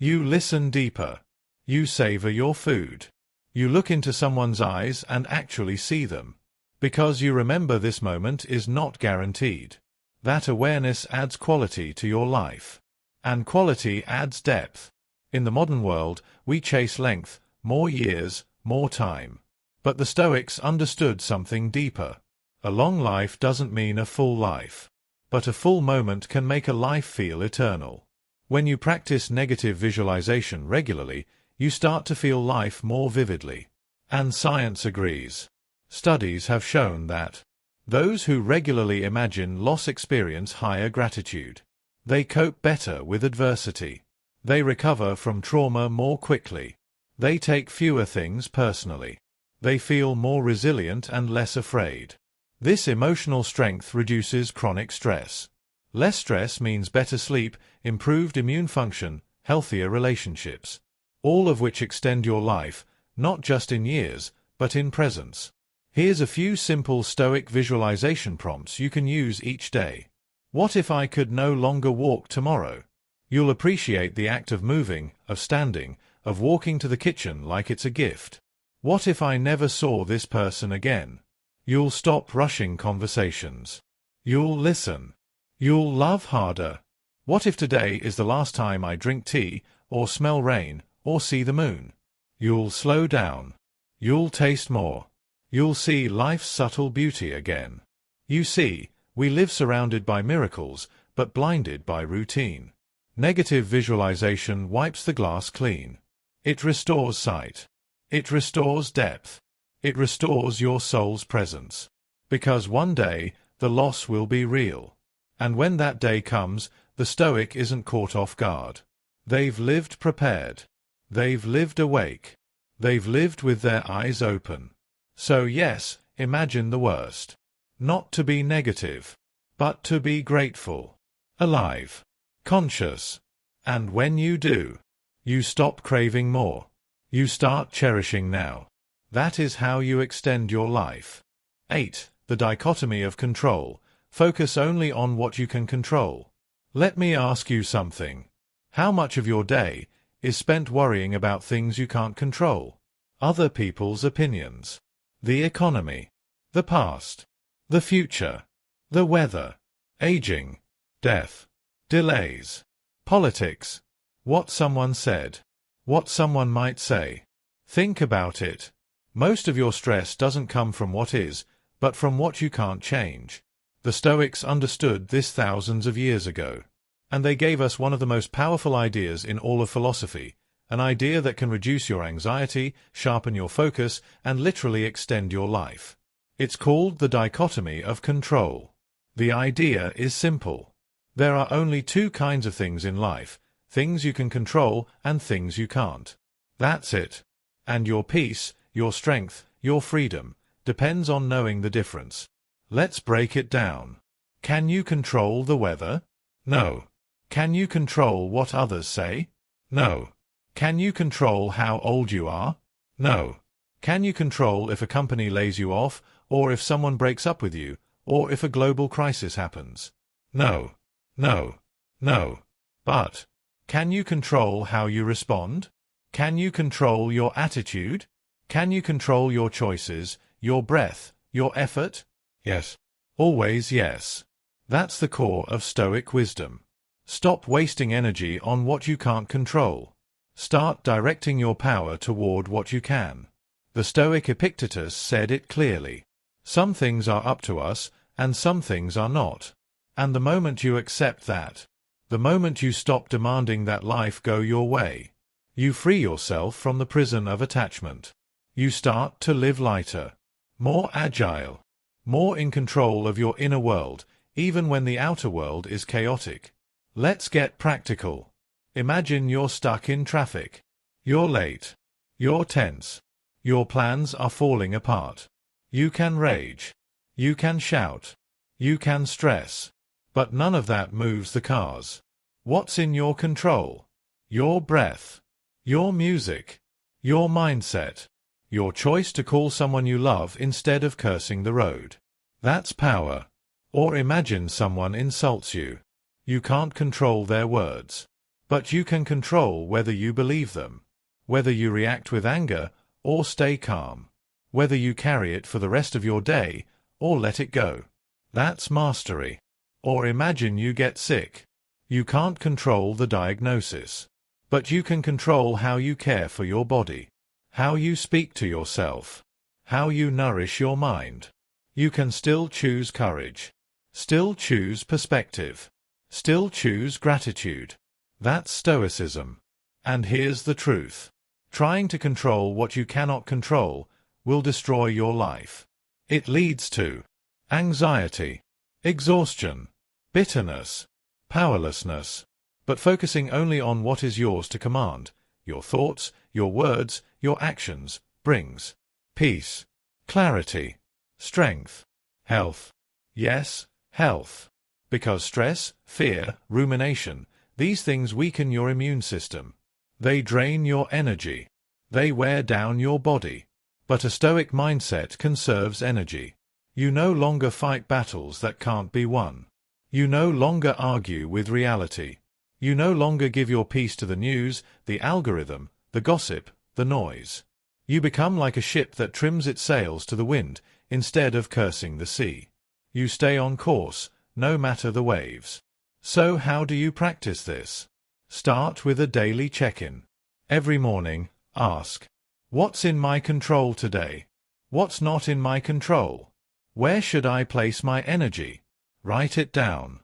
You listen deeper. You savor your food. You look into someone's eyes and actually see them. Because you remember this moment is not guaranteed. That awareness adds quality to your life. And quality adds depth. In the modern world, we chase length, more years, more time. But the Stoics understood something deeper. A long life doesn't mean a full life. But a full moment can make a life feel eternal. When you practice negative visualization regularly, you start to feel life more vividly. And science agrees. Studies have shown that those who regularly imagine loss experience higher gratitude. They cope better with adversity. They recover from trauma more quickly. They take fewer things personally. They feel more resilient and less afraid. This emotional strength reduces chronic stress. Less stress means better sleep, improved immune function, healthier relationships. All of which extend your life, not just in years, but in presence. Here's a few simple Stoic visualization prompts you can use each day. What if I could no longer walk tomorrow? You'll appreciate the act of moving, of standing, of walking to the kitchen like it's a gift. What if I never saw this person again? You'll stop rushing conversations. You'll listen. You'll love harder. What if today is the last time I drink tea, or smell rain, or see the moon? You'll slow down. You'll taste more. You'll see life's subtle beauty again. You see, we live surrounded by miracles, but blinded by routine. Negative visualization wipes the glass clean. It restores sight. It restores depth. It restores your soul's presence. Because one day, the loss will be real. And when that day comes, the Stoic isn't caught off guard. They've lived prepared. They've lived awake. They've lived with their eyes open. So yes, imagine the worst. Not to be negative, but to be grateful, alive, conscious. And when you do, you stop craving more. You start cherishing now. That is how you extend your life. 8. The dichotomy of control. Focus only on what you can control. Let me ask you something. How much of your day is spent worrying about things you can't control? Other people's opinions, the economy, the past, the future, the weather, aging, death, delays, politics, what someone said, what someone might say. Think about it. Most of your stress doesn't come from what is, but from what you can't change. The Stoics understood this thousands of years ago, and they gave us one of the most powerful ideas in all of philosophy, an idea that can reduce your anxiety, sharpen your focus, and literally extend your life. It's called the dichotomy of control. The idea is simple. There are only two kinds of things in life, things you can control and things you can't. That's it. And your peace, your strength, your freedom, depends on knowing the difference. Let's break it down. Can you control the weather? No. Can you control what others say? No. Can you control how old you are? No. Can you control if a company lays you off, or if someone breaks up with you, or if a global crisis happens? No. No. No. But, can you control how you respond? Can you control your attitude? Can you control your choices, your breath, your effort? Yes. Always yes. That's the core of Stoic wisdom. Stop wasting energy on what you can't control. Start directing your power toward what you can. The Stoic Epictetus said it clearly. Some things are up to us, and some things are not. And the moment you accept that, the moment you stop demanding that life go your way, you free yourself from the prison of attachment. You start to live lighter, more agile, more in control of your inner world, even when the outer world is chaotic. Let's get practical. Imagine you're stuck in traffic. You're late. You're tense. Your plans are falling apart. You can rage. You can shout. You can stress. But none of that moves the cars. What's in your control? Your breath. Your music. Your mindset. Your choice to call someone you love instead of cursing the road. That's power. Or imagine someone insults you. You can't control their words. But you can control whether you believe them. Whether you react with anger or stay calm. Whether you carry it for the rest of your day or let it go. That's mastery. Or imagine you get sick. You can't control the diagnosis. But you can control how you care for your body. How you speak to yourself. How you nourish your mind. You can still choose courage. Still choose perspective. Still choose gratitude. That's Stoicism. And here's the truth. Trying to control what you cannot control will destroy your life. It leads to anxiety, exhaustion, bitterness, powerlessness. But focusing only on what is yours to command, your thoughts, your words, your actions, brings peace, clarity, strength, health. Yes, health. Because stress, fear, rumination, these things weaken your immune system. They drain your energy. They wear down your body. But a Stoic mindset conserves energy. You no longer fight battles that can't be won. You no longer argue with reality. You no longer give your peace to the news, the algorithm, the gossip, the noise. You become like a ship that trims its sails to the wind instead of cursing the sea. You stay on course, no matter the waves. So how do you practice this? Start with a daily check-in. Every morning, ask, what's in my control today? What's not in my control? Where should I place my energy? Write it down.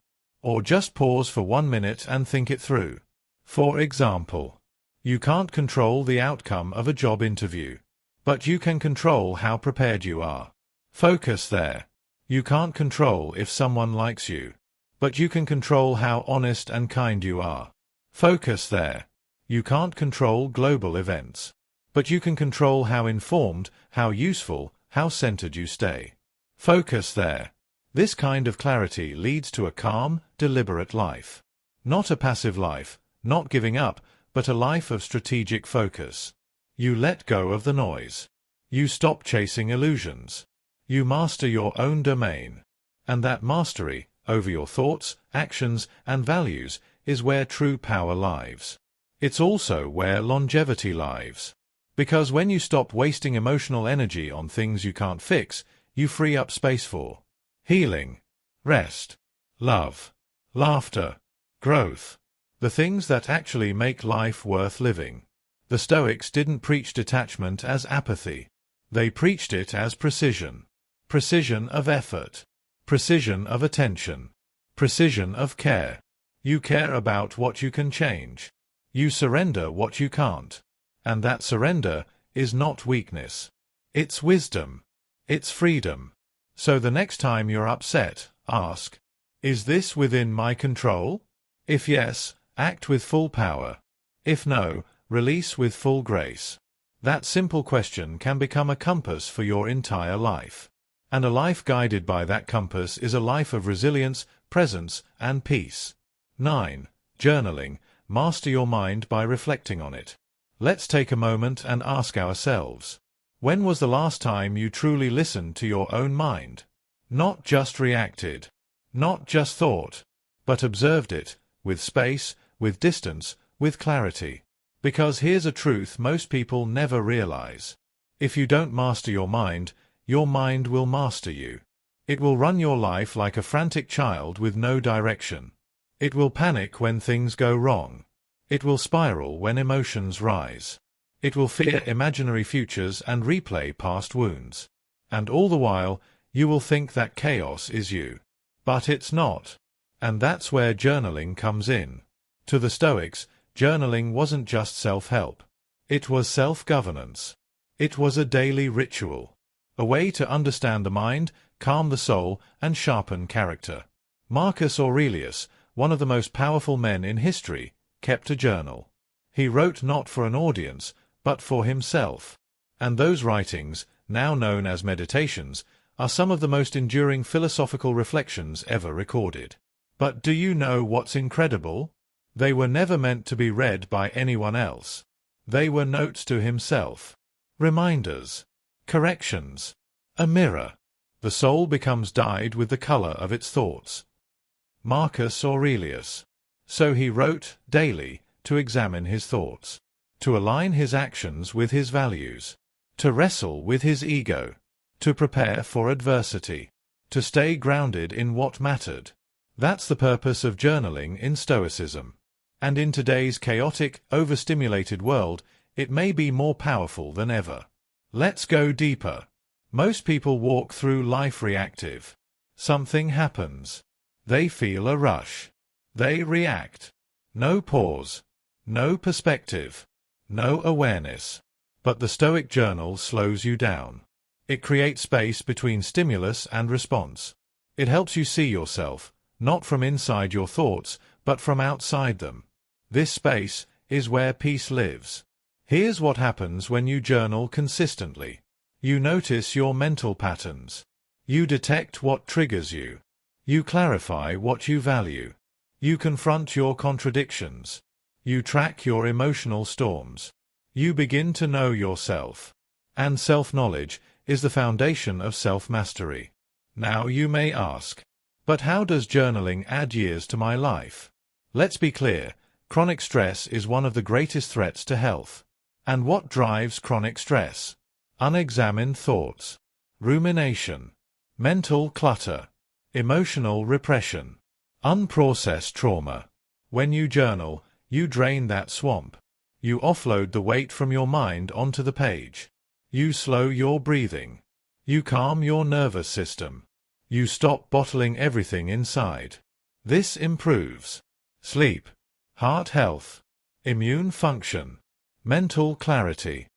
Or just pause for 1 minute and think it through. For example, you can't control the outcome of a job interview, but you can control how prepared you are. Focus there. You can't control if someone likes you, but you can control how honest and kind you are. Focus there. You can't control global events, but you can control how informed, how useful, how centered you stay. Focus there. This kind of clarity leads to a calm, deliberate life. Not a passive life, not giving up, but a life of strategic focus. You let go of the noise. You stop chasing illusions. You master your own domain. And that mastery, over your thoughts, actions, and values, is where true power lives. It's also where longevity lives. Because when you stop wasting emotional energy on things you can't fix, you free up space for healing, rest, love, laughter, growth. The things that actually make life worth living. The Stoics didn't preach detachment as apathy. They preached it as precision. Precision of effort. Precision of attention. Precision of care. You care about what you can change. You surrender what you can't. And that surrender is not weakness. It's wisdom. It's freedom. So the next time you're upset, ask, is this within my control? If yes, act with full power. If no, release with full grace. That simple question can become a compass for your entire life. And a life guided by that compass is a life of resilience, presence, and peace. 9. Journaling. Master your mind by reflecting on it. Let's take a moment and ask ourselves, when was the last time you truly listened to your own mind? Not just reacted, not just thought, but observed it, with space, with distance, with clarity. Because here's a truth most people never realize. If you don't master your mind will master you. It will run your life like a frantic child with no direction. It will panic when things go wrong. It will spiral when emotions rise. It will fear imaginary futures and replay past wounds. And all the while, you will think that chaos is you. But it's not. And that's where journaling comes in. To the Stoics, journaling wasn't just self-help. It was self-governance. It was a daily ritual. A way to understand the mind, calm the soul, and sharpen character. Marcus Aurelius, one of the most powerful men in history, kept a journal. He wrote not for an audience, but for himself. And those writings, now known as meditations, are some of the most enduring philosophical reflections ever recorded. But do you know what's incredible? They were never meant to be read by anyone else. They were notes to himself. Reminders. Corrections. A mirror. The soul becomes dyed with the color of its thoughts. Marcus Aurelius. So he wrote, daily, to examine his thoughts, to align his actions with his values, to wrestle with his ego, to prepare for adversity, to stay grounded in what mattered. That's the purpose of journaling in Stoicism. And in today's chaotic, overstimulated world, it may be more powerful than ever. Let's go deeper. Most people walk through life reactive. Something happens. They feel a rush. They react. No pause. No perspective. No awareness. But the Stoic journal slows you down. It creates space between stimulus and response. It helps you see yourself, not from inside your thoughts, but from outside them. This space is where peace lives. Here's what happens when you journal consistently. You notice your mental patterns. You detect what triggers you. You clarify what you value. You confront your contradictions. You track your emotional storms. You begin to know yourself. And self-knowledge is the foundation of self-mastery. Now you may ask, but how does journaling add years to my life? Let's be clear, chronic stress is one of the greatest threats to health. And what drives chronic stress? Unexamined thoughts, rumination, mental clutter, emotional repression, unprocessed trauma. When you journal, you drain that swamp. You offload the weight from your mind onto the page. You slow your breathing. You calm your nervous system. You stop bottling everything inside. This improves sleep, heart health, immune function, mental clarity.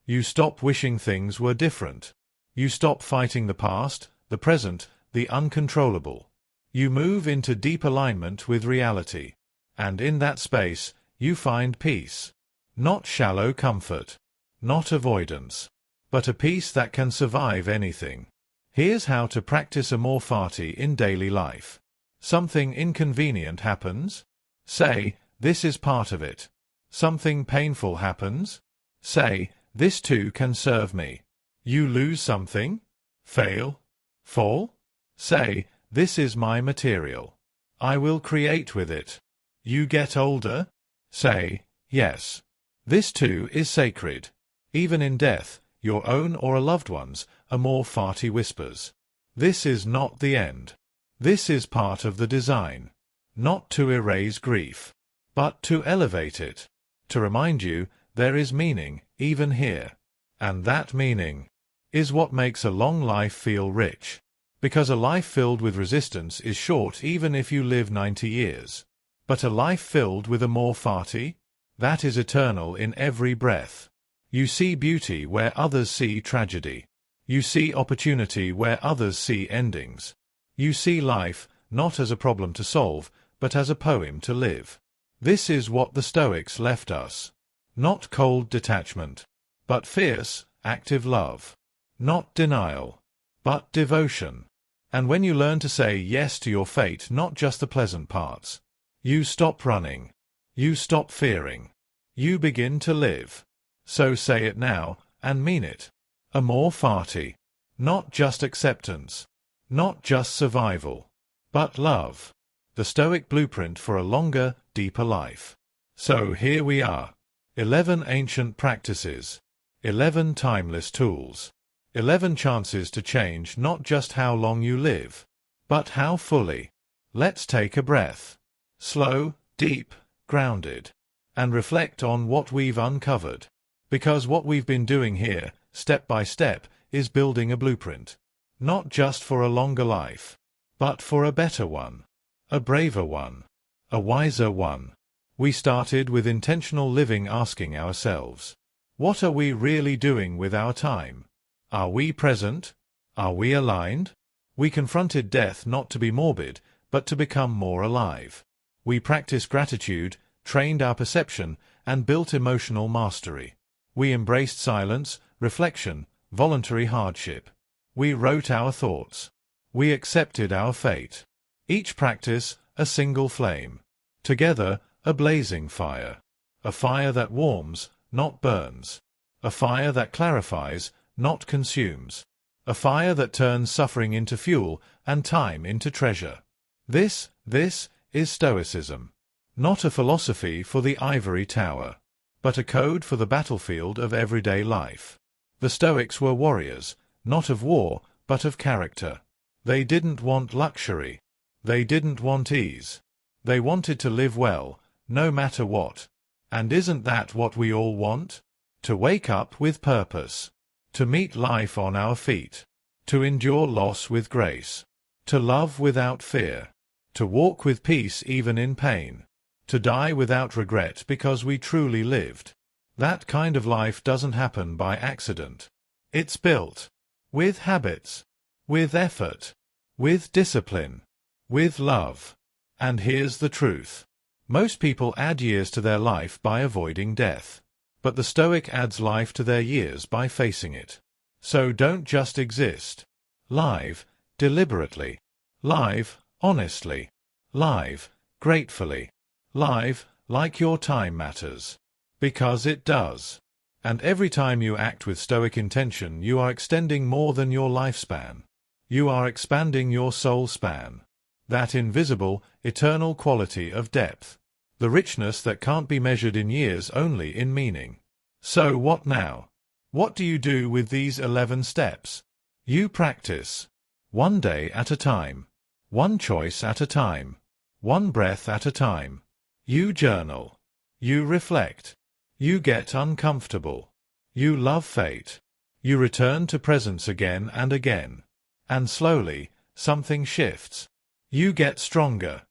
You stop wishing things were different. You stop fighting the past, the present, the uncontrollable. You move into deep alignment with reality. And in that space, you find peace. Not shallow comfort. Not avoidance. But a peace that can survive anything. Here's how to practice amorphati in daily life. Something inconvenient happens? Say, this is part of it. Something painful happens? Say, this too can serve me. You lose something? Fail? Fall? Say, this is my material. I will create with it. You get older? Say, yes. This too is sacred. Even in death, your own or a loved one's, amorphati whispers. This is not the end. This is part of the design. Not to erase grief, but to elevate it. To remind you, there is meaning, even here. And that meaning is what makes a long life feel rich. Because a life filled with resistance is short even if you live 90 years. But a life filled with amorphati? That is eternal in every breath. You see beauty where others see tragedy. You see opportunity where others see endings. You see life, not as a problem to solve, but as a poem to live. This is what the Stoics left us. Not cold detachment, but fierce, active love. Not denial, but devotion. And when you learn to say yes to your fate, not just the pleasant parts, you stop running. You stop fearing. You begin to live. So say it now, and mean it. Amorphati. Not just acceptance. Not just survival. But love. The Stoic blueprint for a longer, deeper life. So here we are. 11 ancient practices. 11 timeless tools. 11 chances to change not just how long you live, but how fully. Let's take a breath. Slow, deep, grounded. And reflect on what we've uncovered. Because what we've been doing here, step by step, is building a blueprint. Not just for a longer life, but for a better one. A braver one. A wiser one. We started with intentional living, asking ourselves, what are we really doing with our time? Are we present? Are we aligned? We confronted death not to be morbid, but to become more alive. We practiced gratitude, trained our perception, and built emotional mastery. We embraced silence, reflection, voluntary hardship. We wrote our thoughts. We accepted our fate. Each practice, a single flame. Together, a blazing fire. A fire that warms, not burns. A fire that clarifies, not consumes. A fire that turns suffering into fuel and time into treasure. This is Stoicism. Not a philosophy for the ivory tower, but a code for the battlefield of everyday life. The Stoics were warriors, not of war, but of character. They didn't want luxury. They didn't want ease. They wanted to live well, no matter what. And isn't that what we all want? To wake up with purpose. To meet life on our feet. To endure loss with grace. To love without fear. To walk with peace even in pain. To die without regret because we truly lived. That kind of life doesn't happen by accident. It's built. With habits. With effort. With discipline. With love. And here's the truth. Most people add years to their life by avoiding death. But the Stoic adds life to their years by facing it. So don't just exist. Live, deliberately. Live, honestly. Live, gratefully. Live, like your time matters. Because it does. And every time you act with Stoic intention, you are extending more than your lifespan. You are expanding your soul span. That invisible, eternal quality of depth. The richness that can't be measured in years, only in meaning. So what now? What do you do with these 11 steps? You practice. One day at a time. One choice at a time. One breath at a time. You journal. You reflect. You get uncomfortable. You love fate. You return to presence again and again. And slowly, something shifts. You get stronger.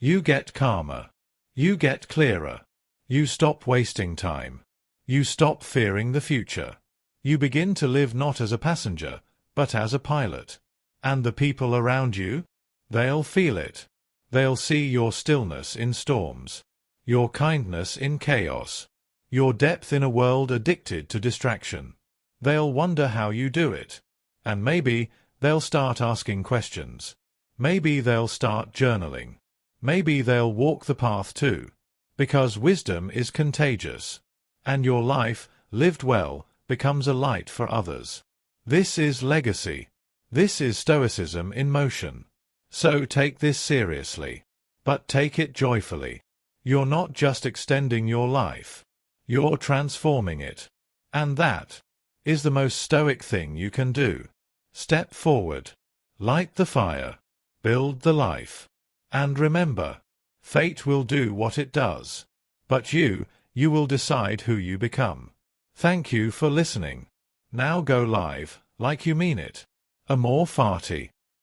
You get calmer. You get clearer. You stop wasting time. You stop fearing the future. You begin to live not as a passenger, but as a pilot. And the people around you? They'll feel it. They'll see your stillness in storms, your kindness in chaos, your depth in a world addicted to distraction. They'll wonder how you do it. And maybe they'll start asking questions. Maybe they'll start journaling. Maybe they'll walk the path too. Because wisdom is contagious. And your life, lived well, becomes a light for others. This is legacy. This is Stoicism in motion. So take this seriously. But take it joyfully. You're not just extending your life. You're transforming it. And that is the most Stoic thing you can do. Step forward. Light the fire. Build the life. And remember, fate will do what it does. But you will decide who you become. Thank you for listening. Now go live, like you mean it. Amor fati.